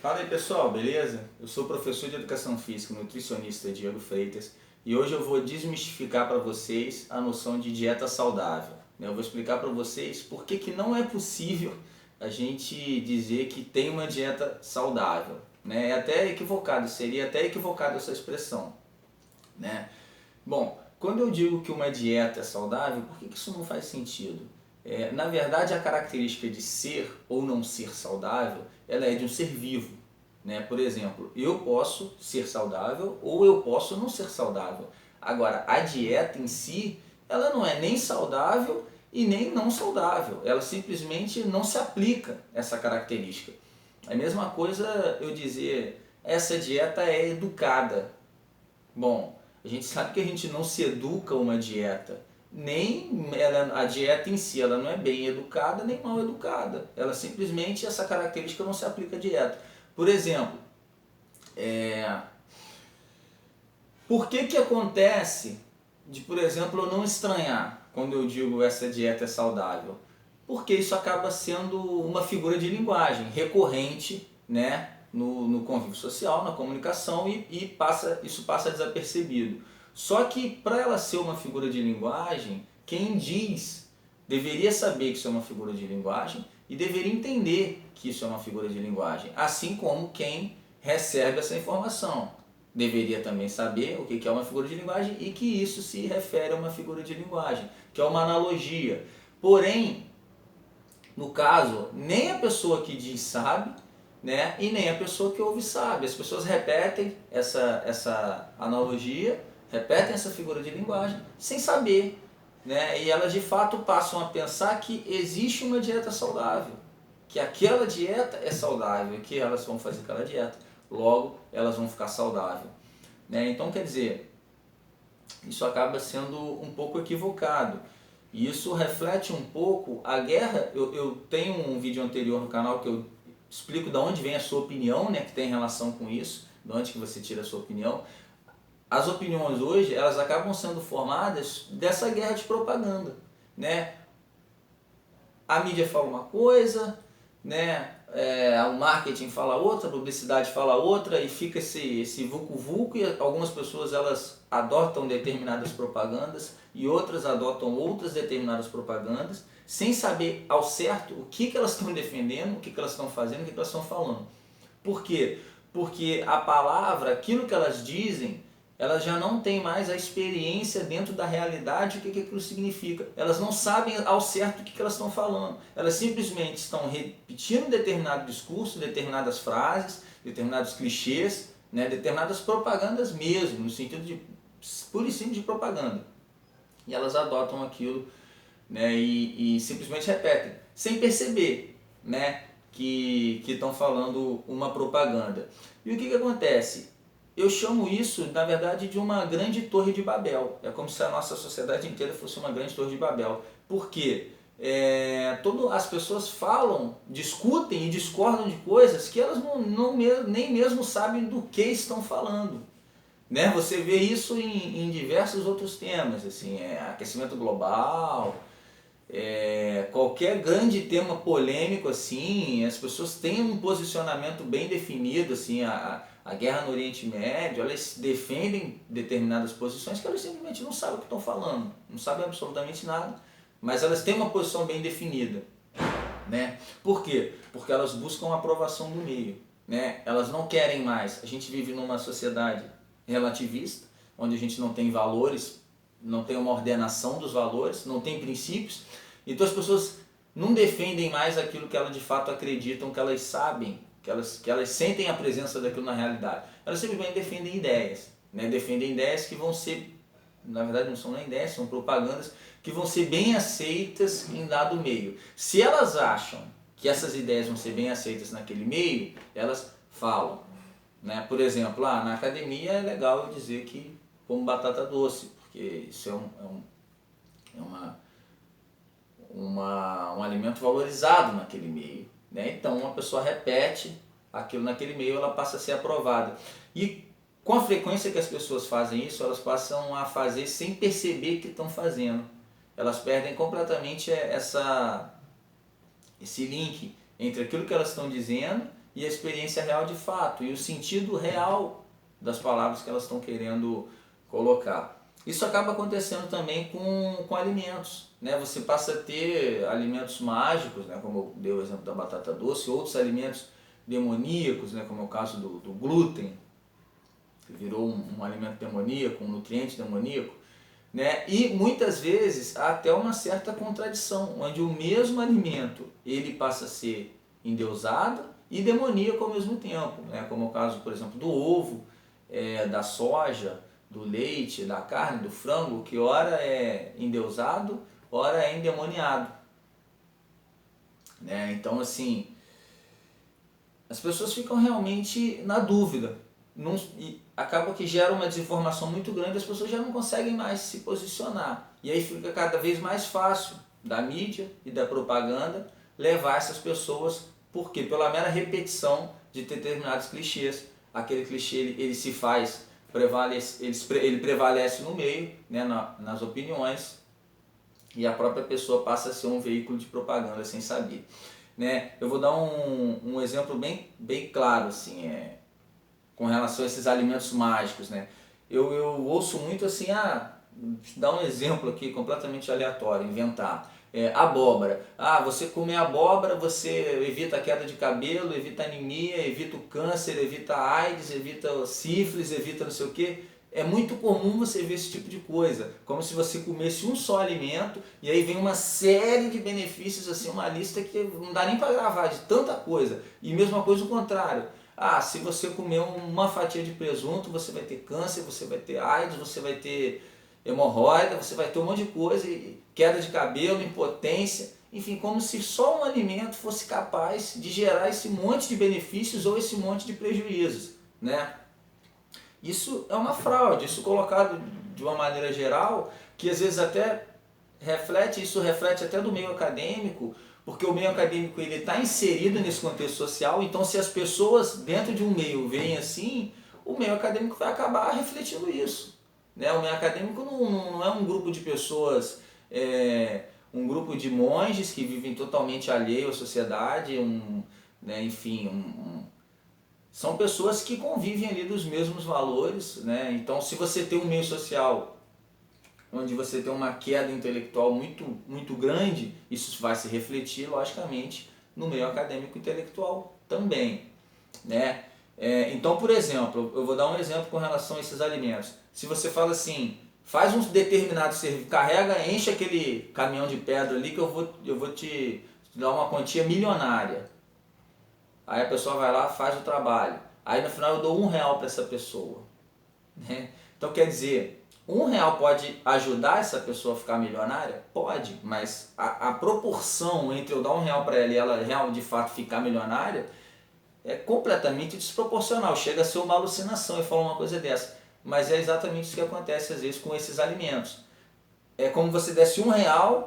Fala aí pessoal, beleza? Eu sou o professor de Educação Física, nutricionista Diego Freitas e hoje eu vou desmistificar para vocês a noção de dieta saudável. Eu vou explicar para vocês por que não é possível a gente dizer que tem uma dieta saudável. É até equivocado, seria até equivocado essa expressão. Bom, quando eu digo que uma dieta é saudável, por que isso não faz sentido? Na verdade, a característica de ser ou não ser saudável, ela é de um ser vivo. Por exemplo, eu posso ser saudável ou eu posso não ser saudável. Agora, a dieta em si, ela não é nem saudável e nem não saudável. Ela simplesmente não se aplica essa característica. É a mesma coisa eu dizer, essa dieta é educada. Bom, a gente sabe que a gente não se educa uma dieta. Nem ela, a dieta em si, ela não é bem educada nem mal educada. Ela simplesmente, essa característica não se aplica à dieta. Por exemplo, por que acontece de, por exemplo, eu não estranhar quando eu digo essa dieta é saudável? Porque isso acaba sendo uma figura de linguagem recorrente, no convívio social, na comunicação isso passa desapercebido. Só que para ela ser uma figura de linguagem, quem diz deveria saber que isso é uma figura de linguagem e deveria entender que isso é uma figura de linguagem, assim como quem recebe essa informação deveria também saber o que é uma figura de linguagem e que isso se refere a uma figura de linguagem, que é uma analogia. Porém, no caso, nem a pessoa que diz sabe, e nem a pessoa que ouve sabe. As pessoas repetem essa analogia, repetem essa figura de linguagem sem saber. E elas de fato passam a pensar que existe uma dieta saudável, que aquela dieta é saudável, que elas vão fazer aquela dieta, logo elas vão ficar saudáveis. Então quer dizer, isso acaba sendo um pouco equivocado. E isso reflete um pouco a guerra. Eu tenho um vídeo anterior no canal que eu explico de onde vem a sua opinião, que tem relação com isso, de onde que você tira a sua opinião. As opiniões hoje, elas acabam sendo formadas dessa guerra de propaganda. A mídia fala uma coisa, o marketing fala outra, a publicidade fala outra e fica esse vucu-vucu e algumas pessoas elas adotam determinadas propagandas e outras adotam outras determinadas propagandas sem saber ao certo o que elas estão defendendo, o que elas estão fazendo, o que elas estão falando. Por quê? Porque a palavra, aquilo que elas dizem, elas já não têm mais a experiência dentro da realidade, o que aquilo significa. Elas não sabem ao certo o que elas estão falando. Elas simplesmente estão repetindo determinado discurso, determinadas frases, determinados clichês, determinadas propagandas mesmo, no sentido de pura e simples de propaganda. E elas adotam aquilo e simplesmente repetem, sem perceber que estão falando uma propaganda. E o que acontece? Eu chamo isso, na verdade, de uma grande torre de Babel. É como se a nossa sociedade inteira fosse uma grande torre de Babel. Por quê? As pessoas falam, discutem e discordam de coisas que elas nem mesmo sabem do que estão falando. Você vê isso em diversos outros temas, assim, aquecimento global, qualquer grande tema polêmico, assim, as pessoas têm um posicionamento bem definido, assim, a guerra no Oriente Médio, elas defendem determinadas posições que elas simplesmente não sabem o que estão falando, não sabem absolutamente nada, mas elas têm uma posição bem definida. Por quê? Porque elas buscam a aprovação do meio. Elas não querem mais. A gente vive numa sociedade relativista, onde a gente não tem valores, não tem uma ordenação dos valores, não tem princípios, então as pessoas não defendem mais aquilo que elas de fato acreditam, que elas sabem, que elas sentem a presença daquilo na realidade. Elas simplesmente defendem ideias, defendem ideias que vão ser, na verdade não são nem ideias, são propagandas que vão ser bem aceitas em dado meio. Se elas acham que essas ideias vão ser bem aceitas naquele meio, elas falam. Por exemplo, na academia é legal eu dizer que como batata doce, porque isso é um alimento valorizado naquele meio. Então uma pessoa repete aquilo naquele meio, ela passa a ser aprovada. E com a frequência que as pessoas fazem isso, elas passam a fazer sem perceber que estão fazendo. Elas perdem completamente esse link entre aquilo que elas estão dizendo e a experiência real de fato, e o sentido real das palavras que elas estão querendo colocar. Isso acaba acontecendo também com alimentos, né? Você passa a ter alimentos mágicos, né? Como eu dei o exemplo da batata doce, outros alimentos demoníacos, né? Como é o caso do glúten, que virou um alimento demoníaco, um nutriente demoníaco, né? E muitas vezes há até uma certa contradição, onde o mesmo alimento ele passa a ser endeusado e demoníaco ao mesmo tempo, né? Como é o caso, por exemplo, do ovo, da soja, do leite, da carne, do frango, que ora é endeusado, ora é endemoniado, né? Então, assim, as pessoas ficam realmente na dúvida. E acaba que gera uma desinformação muito grande, as pessoas já não conseguem mais se posicionar. E aí fica cada vez mais fácil da mídia e da propaganda levar essas pessoas, porque pela mera repetição de determinados clichês, aquele clichê ele se faz, ele prevalece no meio, né, nas opiniões, e a própria pessoa passa a ser um veículo de propaganda sem saber. Né? Eu vou dar um exemplo bem claro assim, com relação a esses alimentos mágicos. Né? Eu ouço muito assim, dar um exemplo aqui completamente aleatório, inventar. Abóbora. Você comer abóbora, você evita a queda de cabelo, evita anemia, evita o câncer, evita a AIDS, evita sífilis, evita não sei o que. É muito comum você ver esse tipo de coisa, como se você comesse um só alimento e aí vem uma série de benefícios, assim, uma lista que não dá nem para gravar, de tanta coisa. E mesma coisa o contrário. Se você comer uma fatia de presunto, você vai ter câncer, você vai ter AIDS, você vai ter hemorroida, você vai ter um monte de coisa, queda de cabelo, impotência, enfim, como se só um alimento fosse capaz de gerar esse monte de benefícios ou esse monte de prejuízos, né? Isso é uma fraude, isso colocado de uma maneira geral, que às vezes até isso reflete até do meio acadêmico, porque o meio acadêmico ele está inserido nesse contexto social, então se as pessoas dentro de um meio veem assim, o meio acadêmico vai acabar refletindo isso. Né? O meio acadêmico não é um grupo de pessoas, um grupo de monges que vivem totalmente alheio à sociedade, né, enfim, são pessoas que convivem ali dos mesmos valores. Né? Então se você tem um meio social onde você tem uma queda intelectual muito grande, isso vai se refletir, logicamente, no meio acadêmico intelectual também. Né? Então, por exemplo, eu vou dar um exemplo com relação a esses alimentos. Se você fala assim, faz um determinado serviço, carrega, enche aquele caminhão de pedra ali que eu vou te dar uma quantia milionária. Aí a pessoa vai lá, faz o trabalho. Aí no final eu dou R$1 para essa pessoa. Né? Então quer dizer, R$1 pode ajudar essa pessoa a ficar milionária? Pode, mas a proporção entre eu dar R$1 para ela e ela real de fato ficar milionária é completamente desproporcional. Chega a ser uma alucinação e falar uma coisa dessa. Mas é exatamente isso que acontece às vezes com esses alimentos. É como você desse R$1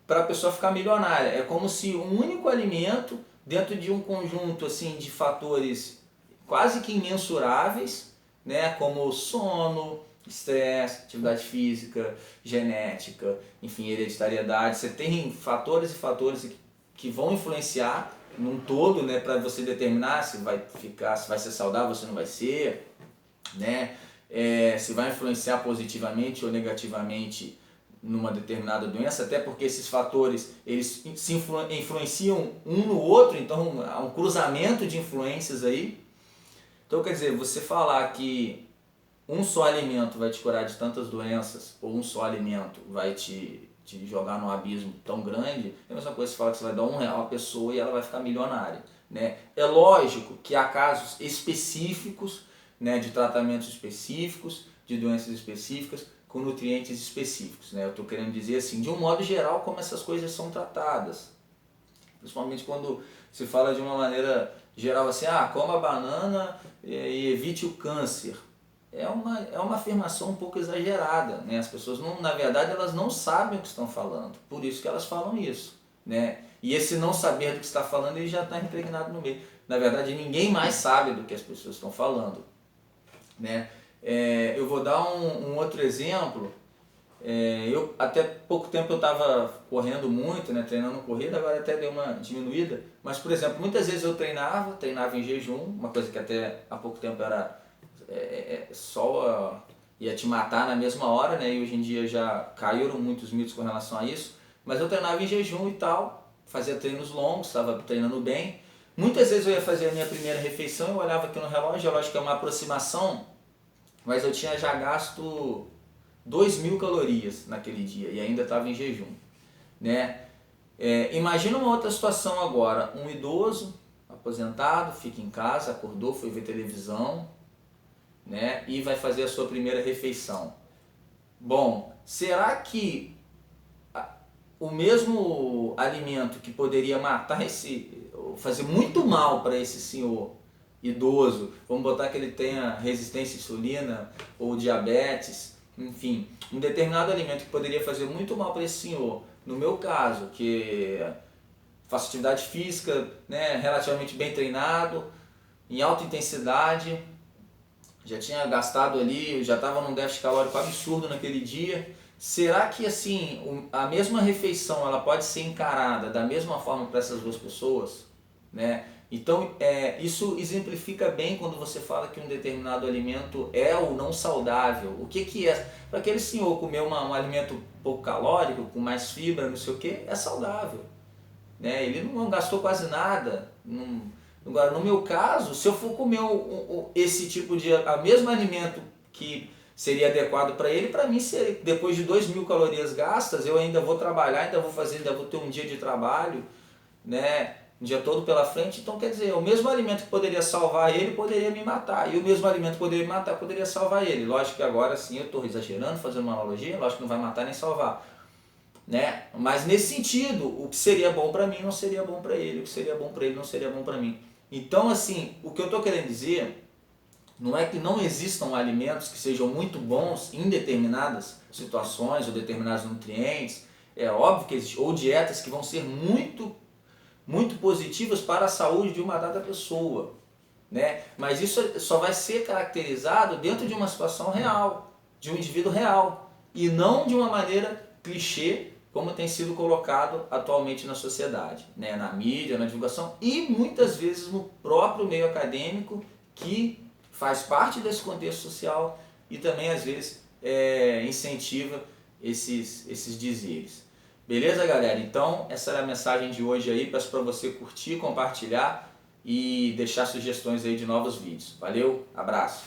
para a pessoa ficar milionária. É como se um único alimento, dentro de um conjunto assim, de fatores quase que imensuráveis, né, como sono, estresse, atividade física, genética, enfim, hereditariedade. Você tem fatores e fatores que vão influenciar num todo, né, para você determinar se vai ser saudável, se não vai ser, né, se vai influenciar positivamente ou negativamente numa determinada doença, até porque esses fatores eles se influenciam um no outro, então há um cruzamento de influências aí. Então quer dizer, você falar que um só alimento vai te curar de tantas doenças, ou um só alimento vai te jogar num abismo tão grande, é a mesma coisa que você fala que você vai dar R$1 à pessoa e ela vai ficar milionária. Né? É lógico que há casos específicos, né, de tratamentos específicos, de doenças específicas, com nutrientes específicos. Né? Eu estou querendo dizer assim, de um modo geral, como essas coisas são tratadas. Principalmente quando se fala de uma maneira geral assim, coma banana e evite o câncer. É uma afirmação um pouco exagerada. Né? As pessoas, na verdade, elas não sabem o que estão falando. Por isso que elas falam isso. Né? E esse não saber do que está falando, ele já está impregnado no meio. Na verdade, ninguém mais sabe do que as pessoas estão falando. Né? Eu vou dar um outro exemplo, Eu até pouco tempo eu estava correndo muito, né, treinando corrida, agora até deu uma diminuída. Mas, por exemplo, muitas vezes eu treinava em jejum, uma coisa que até há pouco tempo era só ia te matar na mesma hora, né? E hoje em dia já caíram muitos mitos com relação a isso. Mas eu treinava em jejum e tal, fazia treinos longos, estava treinando bem. Muitas vezes eu ia fazer a minha primeira refeição, eu olhava aqui no relógio, lógico que é uma aproximação, mas eu tinha já gasto 2.000 calorias naquele dia e ainda estava em jejum, né? Imagina uma outra situação agora, um idoso, aposentado, fica em casa, acordou, foi ver televisão, né? E vai fazer a sua primeira refeição. Bom, será que o mesmo alimento que poderia matar fazer muito mal para esse senhor idoso, vamos botar que ele tenha resistência à insulina ou diabetes, enfim, um determinado alimento que poderia fazer muito mal para esse senhor, no meu caso, que faço atividade física, né, relativamente bem treinado, em alta intensidade, já tinha gastado ali, já estava num déficit calórico absurdo naquele dia. Será que assim, a mesma refeição ela pode ser encarada da mesma forma para essas duas pessoas, né? Então, isso exemplifica bem quando você fala que um determinado alimento é ou não saudável. O que é? Para aquele senhor comer um alimento pouco calórico, com mais fibra, não sei o que, é saudável, né? Ele não gastou quase nada. Agora, no meu caso, se eu for comer esse tipo de mesmo alimento que seria adequado para ele, para mim, depois de 2.000 calorias gastas, eu ainda vou trabalhar, ainda vou ter um dia de trabalho, né? Um dia todo pela frente. Então, quer dizer, o mesmo alimento que poderia salvar ele, poderia me matar. E o mesmo alimento que poderia me matar, poderia salvar ele. Lógico que agora sim eu estou exagerando, fazendo uma analogia, lógico que não vai matar nem salvar, né? Mas nesse sentido, o que seria bom para mim não seria bom para ele, o que seria bom para ele não seria bom para mim. Então, assim, o que eu estou querendo dizer não é que não existam alimentos que sejam muito bons em determinadas situações ou determinados nutrientes. É óbvio que existem, ou dietas que vão ser muito, muito positivas para a saúde de uma dada pessoa, né? Mas isso só vai ser caracterizado dentro de uma situação real, de um indivíduo real, e não de uma maneira clichê, como tem sido colocado atualmente na sociedade, né? Na mídia, na divulgação e muitas vezes no próprio meio acadêmico, que faz parte desse contexto social e também às vezes incentiva esses dizeres. Beleza, galera? Então essa era a mensagem de hoje aí, peço para você curtir, compartilhar e deixar sugestões aí de novos vídeos. Valeu, abraço!